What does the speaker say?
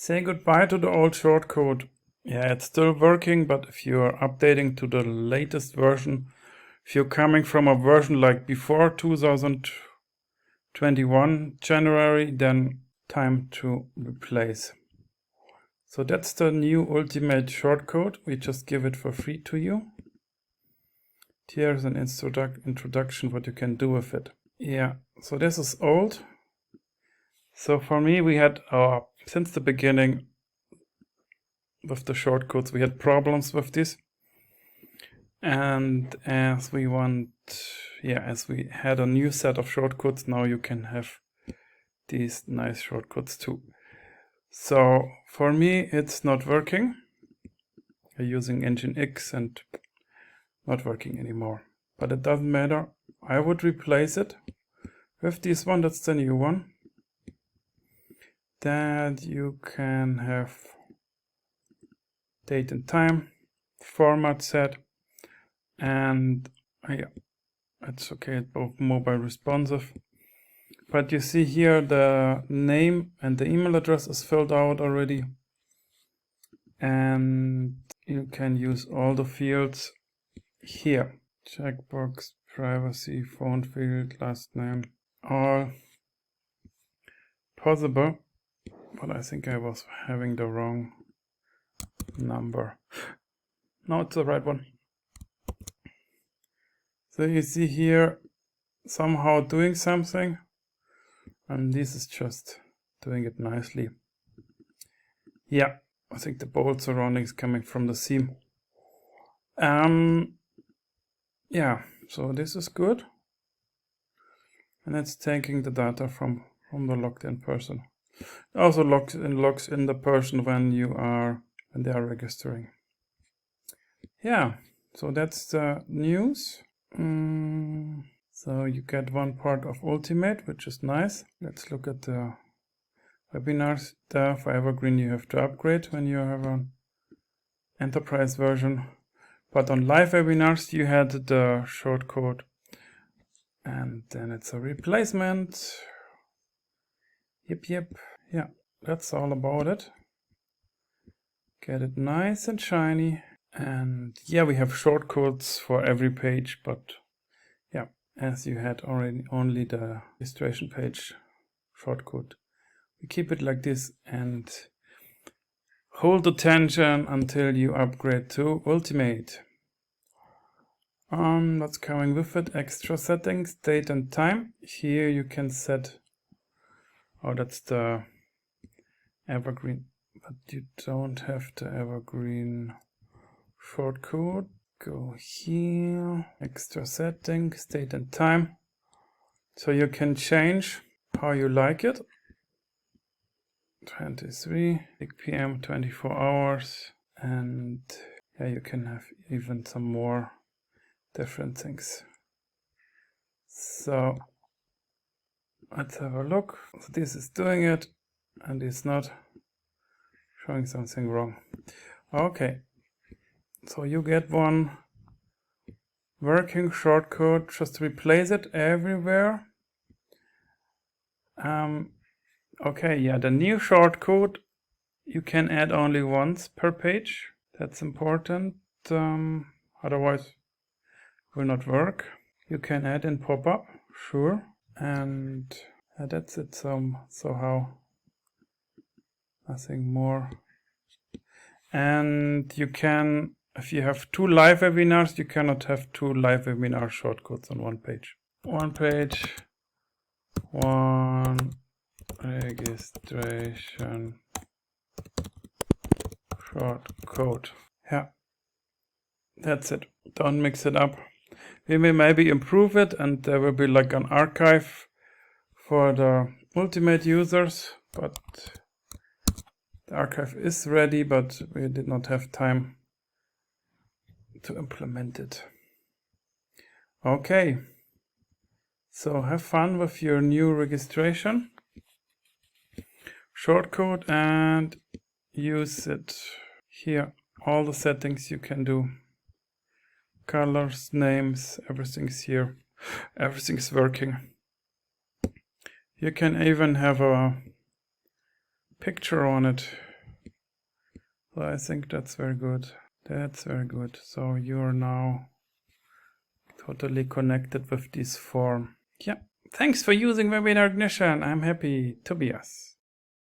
Say goodbye to the old shortcode. Yeah, it's still working, but if you're updating to the latest version, if you're coming from a version like before 2021 January, then time to replace. So that's the new ultimate shortcode. We just give it for free to you. Here's an introduction what you can do with it. Yeah, so this is old. So for me, we had since the beginning with the shortcodes, we had problems with this. And as we had a new set of shortcodes, now you can have these nice shortcodes too. So for me, it's not working. I'm using Nginx and not working anymore. But it doesn't matter. I would replace it with this one. That's the new one. That you can have date and time, format set, and yeah, it's okay. It's both mobile responsive. But you see here the name and the email address is filled out already. And you can use all the fields here. Checkbox, privacy, phone field, last name, all possible. But I think I was having the wrong number. No, it's the right one. So you see here somehow doing something. And this is just doing it nicely. Yeah, I think the bold surrounding is coming from the theme. Yeah, so this is good. And it's taking the data from the logged in person. It also logs in the person when they are registering. Yeah, so that's the news. So you get one part of Ultimate, which is nice. Let's look at the webinars. For Evergreen you have to upgrade when you have an enterprise version. But on live webinars you had the shortcode. And then it's a replacement. Yep. Yeah, that's all about it. Get it nice and shiny. And yeah, we have shortcodes for every page, but yeah, as you had already only the registration page shortcode. We keep it like this and hold the tension until you upgrade to Ultimate. What's coming with it? Extra settings, date and time. Here you can set, that's the Evergreen, but you don't have the Evergreen shortcode. Go here, extra settings, date and time. So you can change how you like it. 23 p.m., 24 hours. And yeah, you can have even some more different things. So let's have a look. So this is doing it and it's not showing something wrong. Okay. So you get one working shortcode, just replace it everywhere. Okay, yeah, the new shortcode you can add only once per page. That's important. Otherwise it will not work. You can add in pop-up, sure. And that's it. So how? Nothing more. And you can, if you have 2 live webinars, you cannot have 2 live webinar shortcodes on one page. One page, one registration shortcode. Yeah, that's it. Don't mix it up. We may maybe improve it and there will be like an archive for the Ultimate users, but the archive is ready, but we did not have time to implement it. Okay, so have fun with your new registration shortcode and use it here. All the settings you can do. Colors, names, everything's here. Everything's working. You can even have a picture on it So I think that's very good. That's very good. So you're now totally connected with this form. Yeah. Thanks for using webinar ignition. I'm happy. Tobias.